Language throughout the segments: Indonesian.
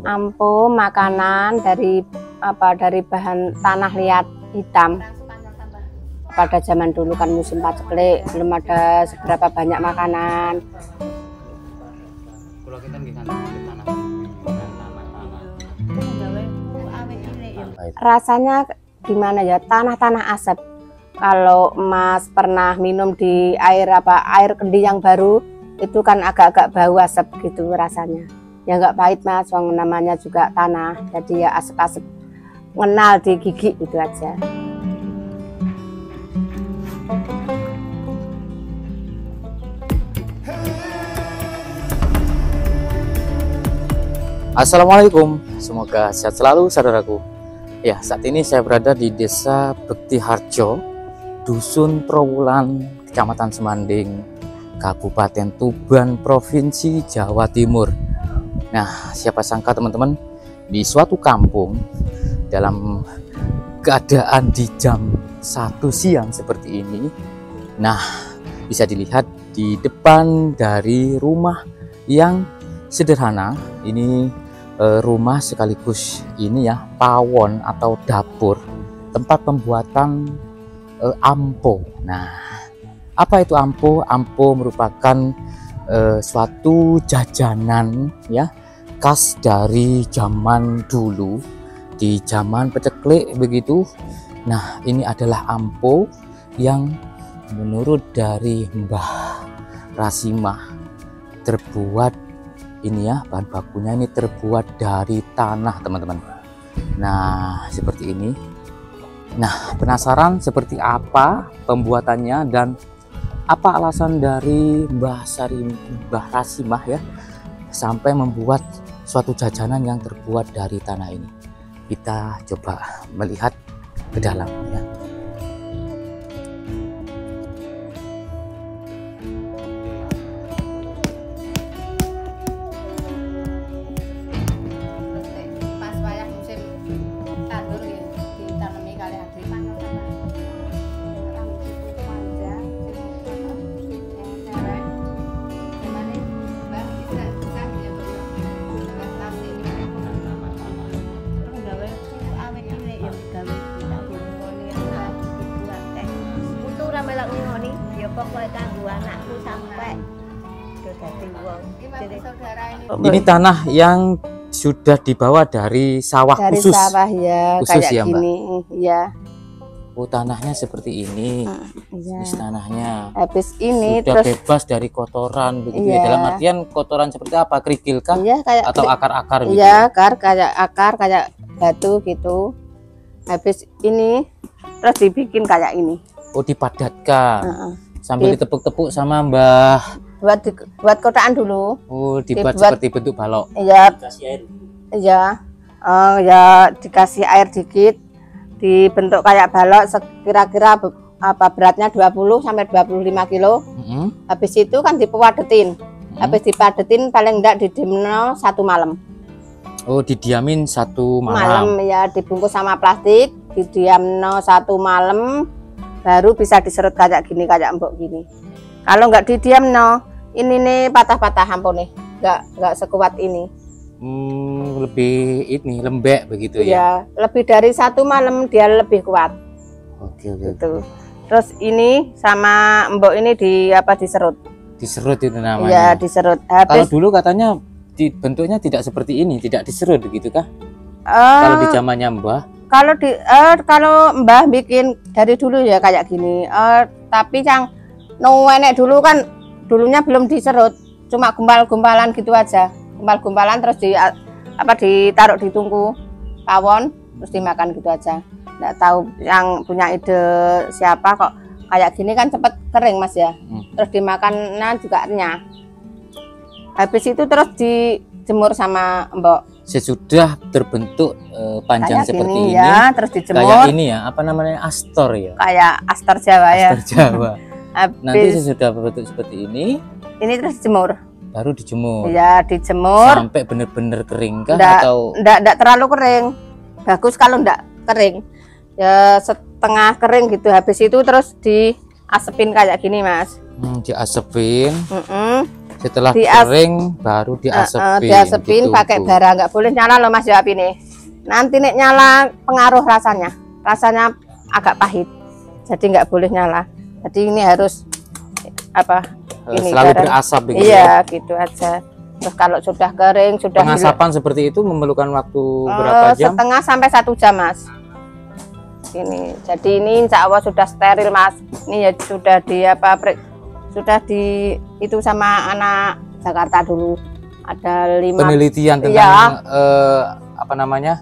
Ampuh makanan dari bahan tanah liat hitam. Pada zaman dulu kan musim paceklik, belum ada seberapa banyak makanan. Rasanya gimana ya, tanah-tanah asap. Kalau Mas pernah minum di air kendi yang baru, itu kan agak-agak bau asap gitu rasanya. Ya nggak pahit Mas, namanya juga tanah, jadi ya asap-asap ngenal di gigi itu aja. Assalamualaikum, semoga sehat selalu saudaraku. Ya, saat ini saya berada di Desa Bekti Harjo, Dusun Trowulan, Kecamatan Semanding, Kabupaten Tuban, Provinsi Jawa Timur. Nah, siapa sangka teman-teman, di suatu kampung dalam keadaan di jam 1 siang seperti ini. Nah, bisa dilihat di depan dari rumah yang sederhana, ini rumah sekaligus ini ya, pawon atau dapur, tempat pembuatan ampo. Nah, apa itu ampo? Ampo merupakan suatu jajanan ya, khas dari zaman dulu, di zaman paceklik begitu. Nah, ini adalah ampo yang menurut dari Mbah Rasimah terbuat ini ya, bahan bakunya ini terbuat dari tanah teman-teman. Nah, seperti ini. Nah, penasaran seperti apa pembuatannya dan apa alasan dari Mbah Rasimah ya sampai membuat suatu jajanan yang terbuat dari tanah ini. Kita coba melihat ke dalam ya. Ini tanah yang sudah dibawa dari sawah khusus. Sawah ya, khusus kayak ya, Mbak? gini ya. Oh, tanahnya seperti ini. Ya. Ini tanahnya. Habis ini sudah terus bebas dari kotoran begitu ya. Ya. Dalam artian kotoran seperti apa? Kerikil kah? Ya, kayak atau akar-akar gitu? Iya, akar kayak batu gitu. Habis ini terus dibikin kayak ini. Oh, dipadatkan. Sambil ditepuk-tepuk sama Mbah. Buat kotaan dulu. Oh, dibuat seperti bentuk balok. Iya. Dikasih air. Iya. Ya dikasih air dikit, dibentuk kayak balok, kira-kira beratnya 20 sampai 25 kilo. Habis itu kan dipadetin. Habis dipadetin paling enggak didiemin 1 malam. Oh, didiamin 1 malam. Malam ya, dibungkus sama plastik, didiamin 1 malam, baru bisa diserut kayak gini, kayak embok gini. Kalau nggak didiam ini nih patah-patah ampo nih, nggak sekuat ini. Lebih ini lembek begitu ya? Ya, lebih dari 1 malam dia lebih kuat. Oke. Gitu. Terus ini sama embok ini diserut. Diserut itu namanya. Ya, diserut. Kalau dulu katanya bentuknya tidak seperti ini, tidak diserut begitu kah? Kalau di zamannya Mbah? Kalau Mbah bikin dari dulu ya kayak gini. Tapi yang enek dulu kan dulunya belum diserut, cuma gumpal-gumpalan gitu aja. Gumpal-gumpalan terus ditaruh di tungku pawon terus dimakan gitu aja. Nggak tahu yang punya ide siapa, kok kayak gini kan cepet kering Mas ya. Terus dimakan juga renyah. Habis itu terus dijemur sama mbok. Sesudah terbentuk panjang kayak seperti ini ya, terus dijemur. Kayak ini ya, apa namanya, astor ya? Kayak astor Jawa ya. Astor Jawa. Nanti sesudah berbentuk seperti ini terus dijemur. Baru dijemur. Ya, dijemur sampai benar-benar kering kah? Atau enggak terlalu kering. Bagus kalau enggak kering. Ya setengah kering gitu. Habis itu terus diasepin kayak gini, Mas. Diasepin. Setelah Dias- kering baru diasepin. diasepin ditumbuk. pakai bara, nggak boleh nyala loh Mas ya api nih. Nanti nek nyala pengaruh rasanya agak pahit, jadi nggak boleh nyala. Jadi ini harus apa? Ini Selalu garam. berasap begitu. Iya, gitu aja. Terus kalau sudah kering, sudah Pengasapan seperti itu memerlukan waktu berapa jam? setengah sampai 1 jam Mas. Ini, jadi ini insya Allah sudah steril Mas. Ini ya sudah di sudah di itu sama anak Jakarta dulu. Ada 5 Penelitian tentang Iya. apa namanya,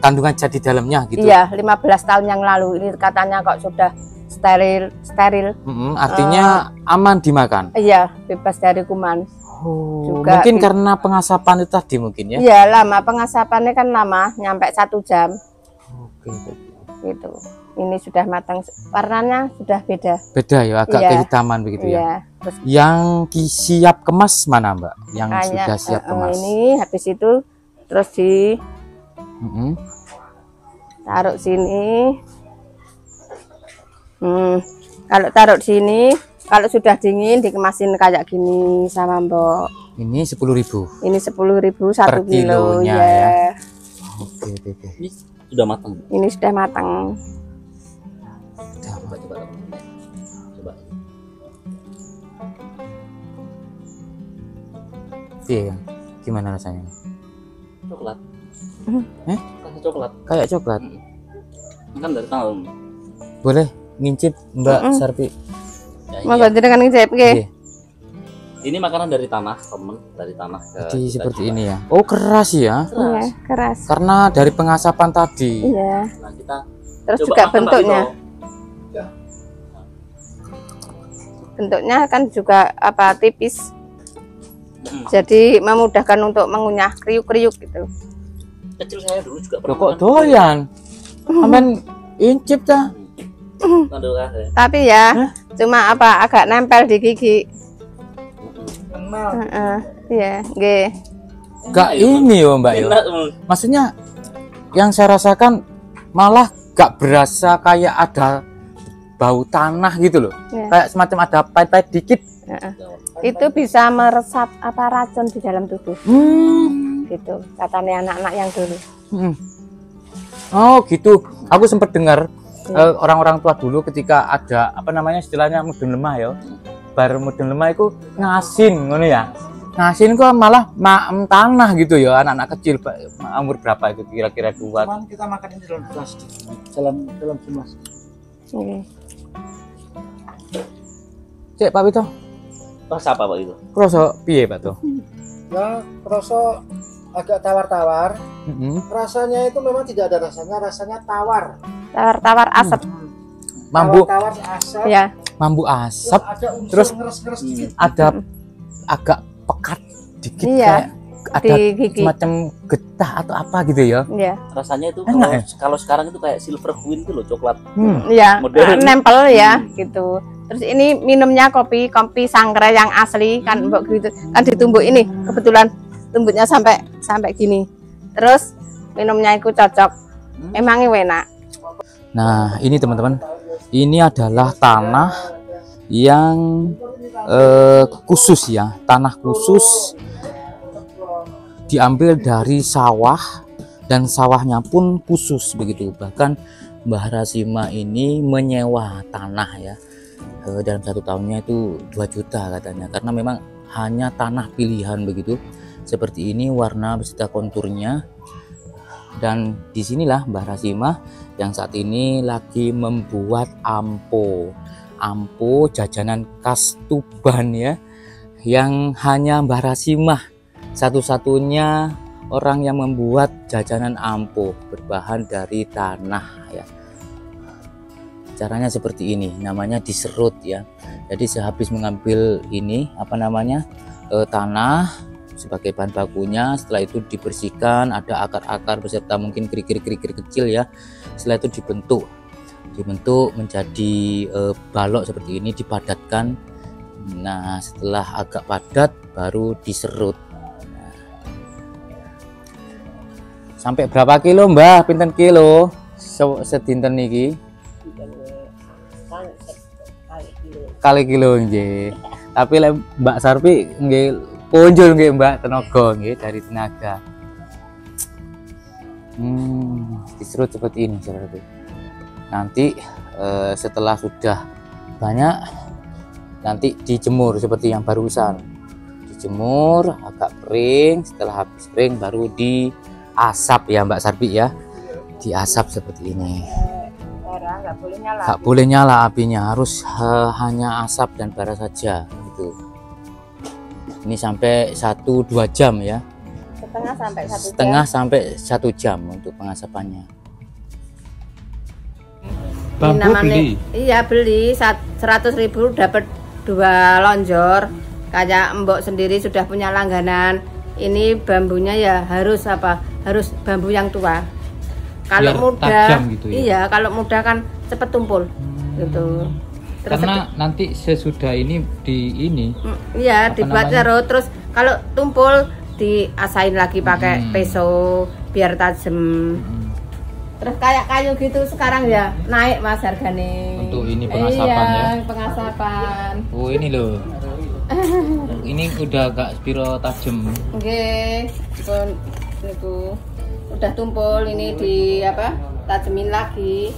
kandungan zat di dalamnya gitu. Iya, 15 tahun yang lalu. Ini katanya kok sudah steril. Artinya aman dimakan. Iya, bebas dari kuman. Juga Mungkin karena pengasapan itu tadi mungkin ya. Iya, lama pengasapannya kan lama, nyampe 1 jam. Oke. Gitu. Ini sudah matang, warnanya sudah beda. Beda ya, agak Iya. kehitaman begitu ya. Iya. Terus Yang siap kemas mana Mbak? Yang kayak, sudah siap kemas. ini habis itu terus di taruh sini. Kalau taruh sini, kalau sudah dingin dikemasin kayak gini sama Mbok. Ini 10.000 Ini 10.000 1 Per kilo kilonya ya. Oke. Ini sudah matang. Ini sudah matang. Coba. Iya, gimana rasanya? Coklat. Eh? Kasih coklat. Kayak coklat. Ini kan dari tahun. Boleh ngincip Mbak Sarpi? Ya, Mau iya. ganti dengan ngejep nggih. Iya. Ini makanan dari tanah, temen. Dari tanah ke Jadi kita seperti jual. ini ya. Oh, keras ya. Iya, keras. Karena dari pengasapan tadi. Iya. Nah, kita Terus coba juga makan, Pak bentuknya. Vito. Bentuknya kan juga apa tipis. Mm. Jadi memudahkan untuk mengunyah kriuk-kriuk gitu. Kecil saya dulu juga Loh, pernah kok makan. doyan? Aman incip dah. Aduh, ya. Tapi ya cuma apa agak nempel di gigi. Kenal. Iya, nggih. Gak ini ya Mbak yo. Enak, Maksudnya yang saya rasakan malah gak berasa kayak ada bau tanah gitu loh. Iya. Kayak semacam ada pahit-pahit dikit. Itu bisa meresap apa racun di dalam tubuh gitu katanya anak-anak yang dulu. Oh gitu. Aku sempat dengar orang-orang tua dulu ketika ada apa namanya istilahnya mudun lemah ya. Bar mudun lemah itu ngasin ngono ya. Ngasin kok malah tanah gitu ya anak-anak kecil umur berapa itu kira-kira 2. Cuman kita makan ini dalam plastik, dalam gelas. Nggih. Cek Pak Wito, Rasa apa Pak itu? kroso piye Pak tuh? Ya, kerasa agak tawar-tawar. Rasanya itu memang tidak ada rasanya tawar. Tawar-tawar asap. Tawar asap. Ya. Mambu asap, Ada unsur terus ngeres-ngeres dikit. ada agak pekat dikit Iya, kayak ada di gigi. semacam getah atau apa gitu ya. Iya. Rasanya itu Enak, kalau sekarang itu kayak silver queen itu loh, coklat. Iya, Modern. nempel ya gitu. Terus ini minumnya kopi sangkre yang asli kan Mbok gitu. Kan ditumbuk ini kebetulan tumbuknya sampai gini. Terus minumnya itu cocok. Emangnya enak. Nah, ini teman-teman. Ini adalah tanah yang khusus ya, tanah khusus diambil dari sawah dan sawahnya pun khusus begitu. Bahkan Mbah Rasima ini menyewa tanah ya, dalam 1 tahunnya itu 2 juta katanya, karena memang hanya tanah pilihan begitu. Seperti ini warna beserta konturnya. Dan disinilah Mbah Rasima yang saat ini lagi membuat ampo jajanan khas Tuban ya, yang hanya Mbah Rasima satu-satunya orang yang membuat jajanan ampo berbahan dari tanah ya. Caranya seperti ini, namanya diserut ya. Jadi sehabis mengambil ini apa namanya tanah sebagai bahan bakunya, setelah itu dibersihkan, ada akar-akar beserta mungkin kerikil-kerikil kecil ya. Setelah itu dibentuk menjadi balok seperti ini, dipadatkan. Nah, setelah agak padat baru diserut. Nah. Sampai berapa kilo Mbah? Pinten kilo sedinten niki? Kali kilo nggih. Tapi Mbak Sarpi nggih punjul nggih Mbak tenaga nggih dari tenaga. Diserut seperti ini saudaraku. Nanti setelah sudah banyak nanti dijemur seperti yang barusan. Dijemur agak kering, setelah habis kering baru diasap ya Mbak Sarpi ya. Diasap seperti ini. Nggak boleh nyala. Nggak boleh nyala apinya, harus hanya asap dan bara saja gitu. Ini sampai 1-2 jam ya. Setengah sampai 1 jam. Setengah sampai 1 jam untuk pengasapannya. Bambu beli? Iya beli, 100.000 dapat 2 lonjor. Kayak Mbok sendiri sudah punya langganan. Ini bambunya ya harus apa? Harus bambu yang tua. Kalau Biar muda, tajam gitu ya? Iya kalau muda kan cepet tumpul gitu. Terus Karena nanti sesudah ini iya apa dibuat namanya? cerut, terus kalau tumpul diasain lagi pakai peso biar tajam. Terus kayak kayu gitu sekarang ya naik Mas harganya. Untuk ini pengasapan iya, ya? pengasapan. Oh ini loh. Ini udah agak spiro tajam. Oke, pun itu udah tumpul, ini di apa? Tajemin lagi.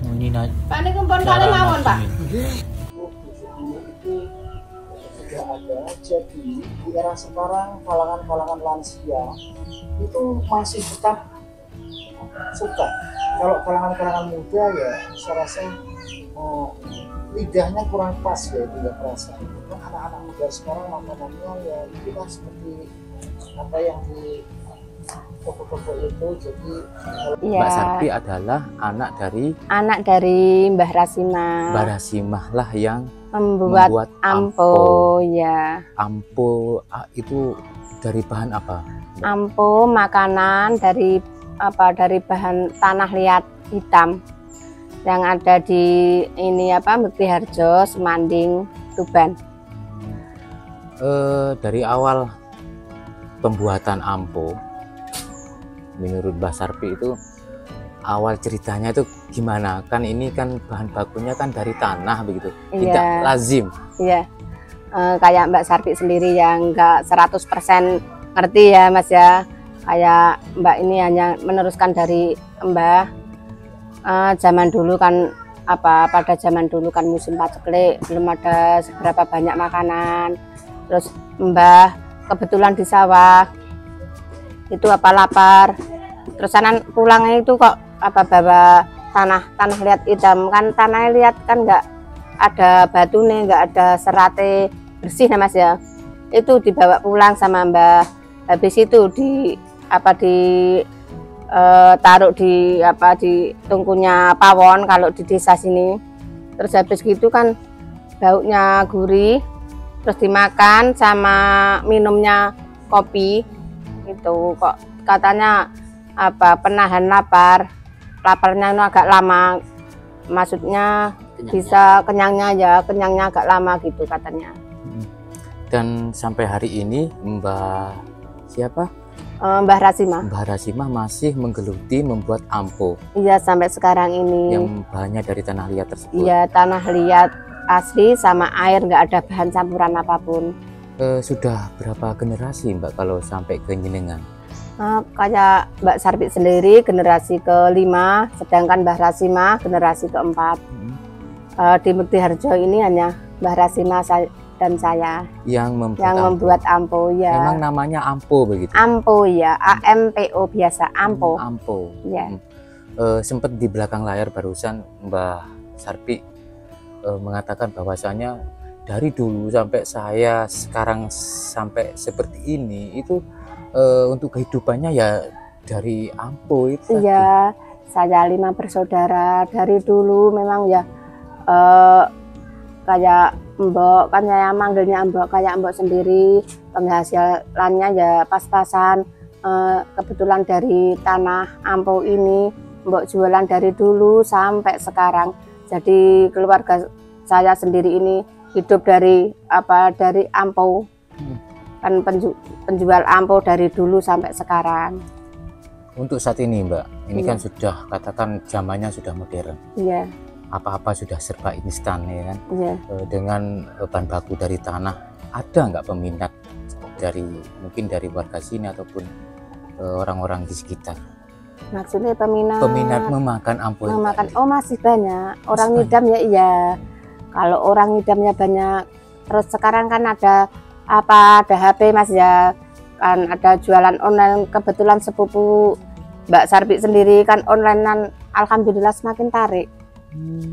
Oh, ini Pak ini kumpul kali mawon, Pak. Tidak ada, jadi di era sekarang kalangan-kalangan lansia itu masih tetap suka. Kalau kalangan-kalangan muda ya saya rasa lidahnya kurang pas ya, tidak terasa. Anak-anak muda sekarang makanannya ya itulah seperti apa yang di toko-toko itu. Jadi Iya. Mbak Sarpi adalah anak dari Mbah Rasimah. Mbak Rasimah lah yang Membuat ampo ya. Ampo itu dari bahan apa? Ampo makanan dari apa? Dari bahan tanah liat hitam yang ada di ini apa? Bekti Harjo, Semanding, Tuban. Dari awal pembuatan ampo, menurut Mbak Sarpi itu awal ceritanya itu gimana? Kan ini kan bahan bakunya kan dari tanah begitu, tidak Iya. lazim. Iya. Kayak Mbak Sarpi sendiri yang enggak 100% ngerti ya Mas ya. Kayak Mbak ini hanya meneruskan dari Mbah. Zaman dulu kan apa, pada zaman dulu kan musim paceklik, belum ada seberapa banyak makanan. Terus Mbah kebetulan di sawah itu apa lapar. Terus anan pulangnya itu kok apa bawa tanah liat hitam, kan tanah liat kan nggak ada batunya, nggak ada serate bersih nah Mas ya. Itu dibawa pulang sama Mbah. Habis itu taruh di apa di tungkunya pawon kalau di desa sini. Terus habis gitu kan baunya gurih, terus dimakan sama minumnya kopi. Itu kok katanya apa penahan laparnya itu agak lama, maksudnya bisa kenyangnya agak lama gitu katanya. Dan sampai hari ini Mbak siapa? Mbah Rasimah. Mbak Rasimah masih menggeluti membuat ampo Iya sampai sekarang ini. yang bahannya dari tanah liat tersebut. Iya tanah liat asli sama air, nggak ada bahan campuran apapun. Sudah berapa generasi Mbak kalau sampai ke jenengan? Kayak Mbak Sarpi sendiri generasi ke-5, sedangkan Mbah Rasimah generasi ke-4. Di Bekti Harjo ini hanya Mbah Rasimah dan saya yang membuat ampo ya. Memang namanya ampo begitu? Ampo ya, AMPO biasa, ampo. Ampo. Ya. Sempat di belakang layar barusan Mbah Sarpi mengatakan bahwasanya dari dulu sampai saya sekarang sampai seperti ini itu untuk kehidupannya ya dari ampo itu. Iya, saya 5 bersaudara dari dulu memang ya kayak Mbok kan saya manggilnya Mbok, kayak Mbok sendiri penghasilannya ya pas-pasan. Kebetulan dari tanah ampo ini Mbok jualan dari dulu sampai sekarang. Jadi keluarga saya sendiri ini hidup dari ampo. Kan penjual ampo dari dulu sampai sekarang. Untuk saat ini Mbak, ini Iya. kan sudah katakan zamannya sudah modern. Iya. apa-apa sudah serba instan ya kan. Iya. Dengan bahan baku dari tanah, ada nggak peminat dari mungkin dari warga sini ataupun orang-orang di sekitar? Maksudnya peminat Memakan ampul memakan. tadi. Oh, masih banyak orang Masih ngidam ya. Iya, kalau orang ngidamnya banyak. Terus sekarang kan ada HP Mas ya, kan ada jualan online. Kebetulan sepupu Mbak Sarbi sendiri kan onlinean, alhamdulillah semakin tarik.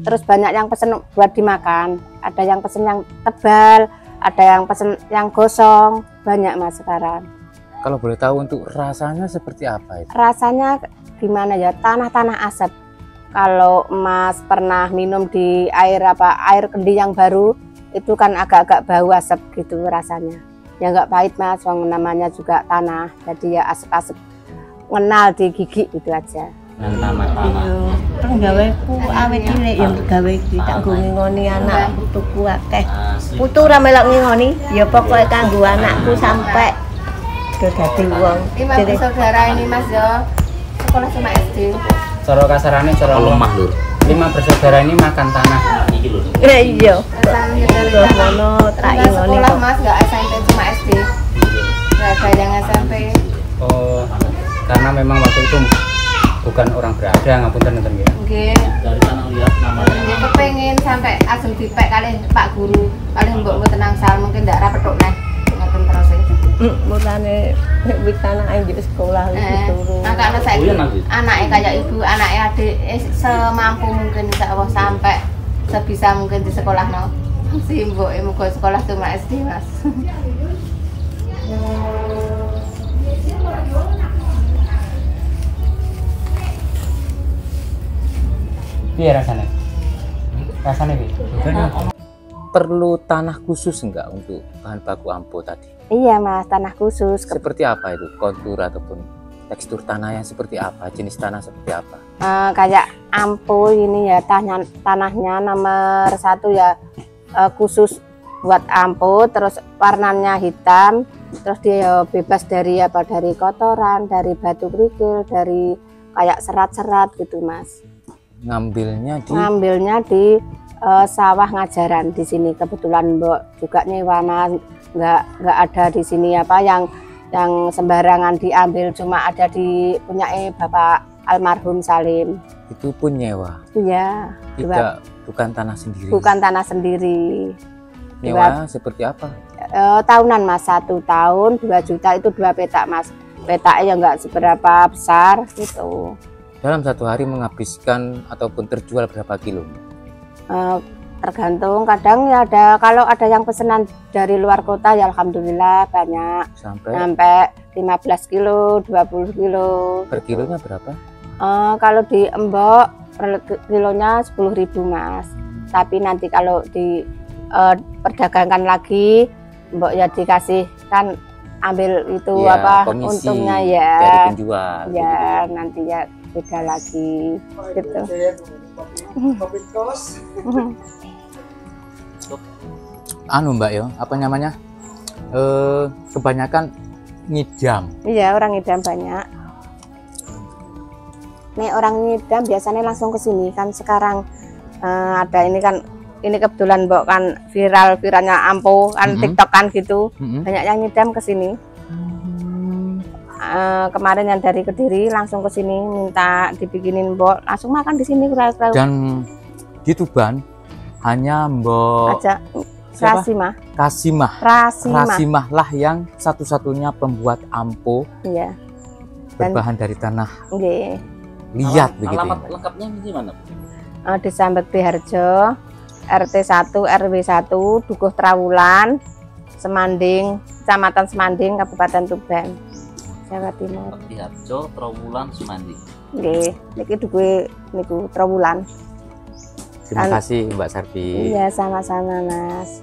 Terus banyak yang pesen buat dimakan, ada yang pesen yang tebal, ada yang pesen yang gosong, banyak Mas sekarang. Kalau boleh tahu untuk rasanya seperti apa itu? Rasanya gimana ya, tanah-tanah asap. Kalau Mas pernah minum di air kendi yang baru, itu kan agak-agak bau asap gitu rasanya. Ya nggak pahit Mas, namanya juga tanah, jadi ya asap-asap ngenal di gigi itu aja. Yang tanah-tanah. Kan gawe ku awet cilik ya gawe iki tak nggo ngingoni anak putuku akeh. Putu ora melok ngingoni, ya pokoke kanggo anakku sampai do dadi wong. Ini Mas saudara ini Mas ya, sekolah sama SD. Cara kasarane cara Lemah lur. 5 bersaudara ini makan tanah. Iki lur. Iya. Terus Ngono tak ingoni sekolah kok. Mas nggak SMP cuma SD, nggak ada yang SMP. Oh, karena memang waktu itu bukan orang berada, ngapunten nonton ya. Mungkin Dari tanah liat namanya. dia kepengen sampai asal dipek kali Pak Guru, kali mbok tenang sal mungkin ndak rapethuk neh. Ngoten terus e. Mulane wis anake di sekolah iki turu. Makanya saiki Oh, iya, Mas. anaknya kayak ibu, anaknya adik semampu mungkin insyaallah sampai sebisa mungkin di sekolah no. Si mbok muga sekolah cuma SD Mas. Piye rasane? Rasane piye? Perlu tanah khusus enggak untuk bahan baku ampo tadi? Iya Mas, tanah khusus. Seperti apa itu kontur ataupun tekstur tanah yang seperti apa? Jenis tanah seperti apa? Kayak ampo ini ya tanahnya nomor 1 ya, khusus buat ampo, terus warnanya hitam, terus dia ya bebas dari dari kotoran, dari batu kerikil, dari kayak serat-serat gitu Mas. Ngambilnya di sawah Ngajaran di sini, kebetulan Mbok juga nyewa Mas, nggak ada di sini yang sembarangan diambil, cuma ada di punya Bapak almarhum Salim. Itu pun nyewa. Iya, Bukan tanah sendiri. bukan tanah sendiri. Nyewa seperti apa? Tahunan Mas, 1 tahun 2 juta itu 2 petak Mas. Petaknya ya nggak seberapa besar gitu. Dalam satu hari menghabiskan ataupun terjual berapa kilo? Tergantung, kadang ya kalau ada yang pesanan dari luar kota ya alhamdulillah banyak, sampai 15 kilo 20 kilo. Per kilonya berapa? Kalau di Embok per kilonya 10.000 Mas, tapi nanti kalau di perdagangkan lagi Mbok ya dikasih kan, ambil itu Ya, komisi untungnya ya dari penjual. ya nanti ya beda lagi gitu. Kopi kos. Anu Mbak ya, apa namanya? Kebanyakan ngidam. Iya, orang ngidam banyak. Nih orang ngidam biasanya langsung ke sini kan, sekarang ada ini kan, ini kebetulan Mbok kan viralnya ampo kan, TikTok kan gitu. Banyak yang ngidam ke sini. Kemarin yang dari Kediri langsung ke sini minta dibikinin Mbok, langsung makan di sini. Dan di Tuban hanya Mbok aja Rasimah lah yang satu-satunya pembuat ampo, iya, berbahan dari tanah nggih. liat begitu. Alamat Ya? lengkapnya di mana? Desa Bekti Harjo, RT 1 RW 1, Dukuh Trawulan, Semanding, Kecamatan Semanding, Kabupaten Tuban, Jawa Timur. Bekti Harjo, Trawulan, Semanding. Nggih, niki dukuhe niku Trawulan. Terima kasih Mbak Sarbi. Iya, sama-sama Mas.